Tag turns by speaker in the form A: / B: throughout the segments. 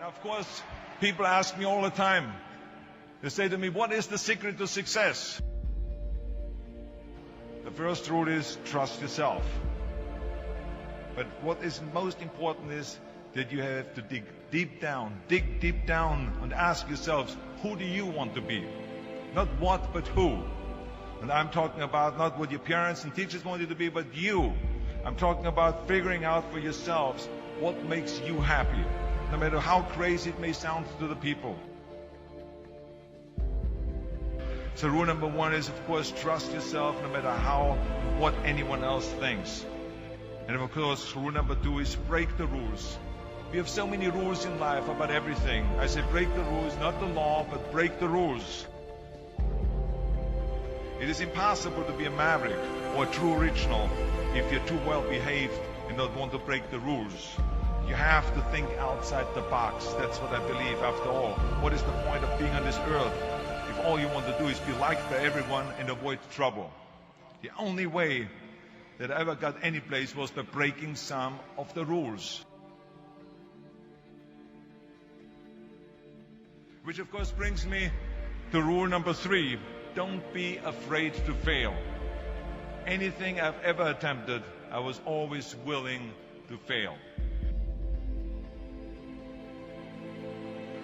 A: Now, of course, people ask me all the time. They say to me, what is the secret to success? The first rule is trust yourself. But what is most important is that you have to dig deep down and ask yourselves, who do you want to be? Not what, but who. And I'm talking about not what your parents and teachers want you to be, but you. I'm talking about figuring out for yourselves what makes you happy, no matter how crazy it may sound to the people. So rule number one is, of course, trust yourself no matter what anyone else thinks. And of course, rule number two is break the rules. We have so many rules in life about everything. I say break the rules, not the law, but break the rules. It is impossible to be a maverick or a true original if you're too well behaved and don't want to break the rules. You have to think outside the box. That's what I believe after all. What is the point of being on this earth if all you want to do is be liked by everyone and avoid trouble? The only way that I ever got any place was by breaking some of the rules. Which of course brings me to rule number three. Don't be afraid to fail. Anything I've ever attempted, I was always willing to fail.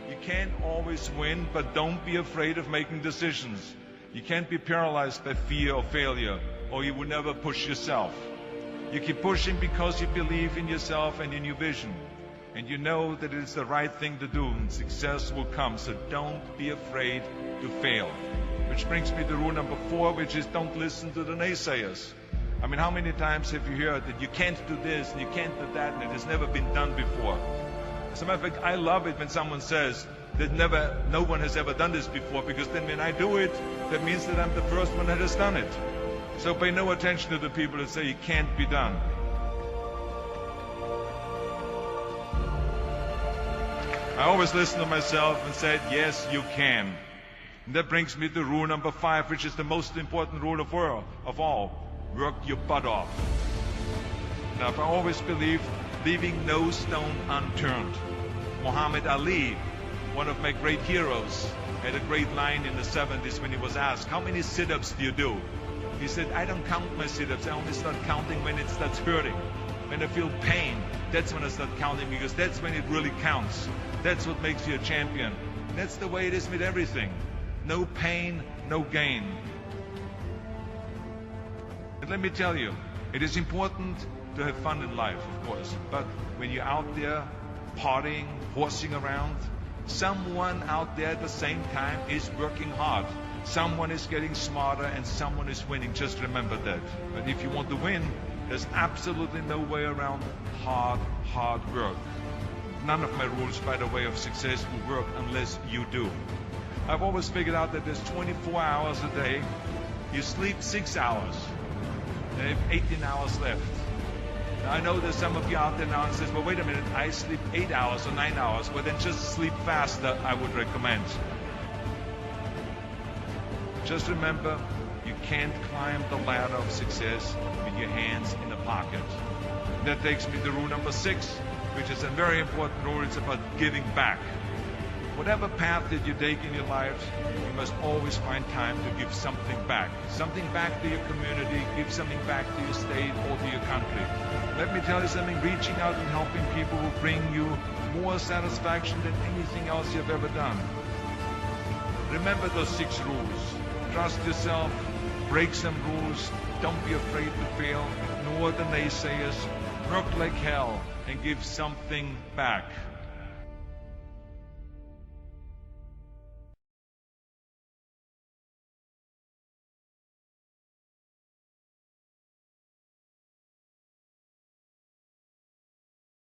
A: You can't always win, but don't be afraid of making decisions. You can't be paralyzed by fear of failure, or you will never push yourself. You keep pushing because you believe in yourself and in your vision. And you know that it is the right thing to do, and success will come. So don't be afraid to fail. Which brings me to rule number four, which is don't listen to the naysayers. I mean, how many times have you heard that you can't do this and you can't do that and it has never been done before? As a matter of fact, I love it when someone says that no one has ever done this before, because then when I do it, that means that I'm the first one that has done it. So pay no attention to the people that say it can't be done. I always listen to myself and said, yes, you can. And that brings me to rule number five, which is the most important rule of all. Work your butt off. Now, I always believed leaving no stone unturned. Muhammad Ali, one of my great heroes, had a great line in the 70s when he was asked, how many sit-ups do you do? He said, I don't count my sit-ups. I only start counting when it starts hurting. When I feel pain, that's when I start counting, because that's when it really counts. That's what makes you a champion. That's the way it is with everything. No pain, no gain. And let me tell you, it is important to have fun in life, of course. But when you're out there partying, horsing around, someone out there at the same time is working hard. Someone is getting smarter and someone is winning. Just remember that. But if you want to win, there's absolutely no way around hard work. None of my rules, by the way, of success will work unless you do. I've always figured out that there's 24 hours a day. You sleep 6 hours. And you have 18 hours left. Now, I know there's some of you out there now and says, well, wait a minute, I sleep 8 hours or 9 hours. Well, then just sleep faster, I would recommend. Just remember, you can't climb the ladder of success with your hands in the pocket. And that takes me to rule number 6, which is a very important rule. It's about giving back. Whatever path that you take in your life, you must always find time to give something back. Something back to your community, give something back to your state or to your country. Let me tell you something, reaching out and helping people will bring you more satisfaction than anything else you've ever done. Remember those 6 rules. Trust yourself, break some rules, don't be afraid to fail, ignore the naysayers, work like hell, and give something back.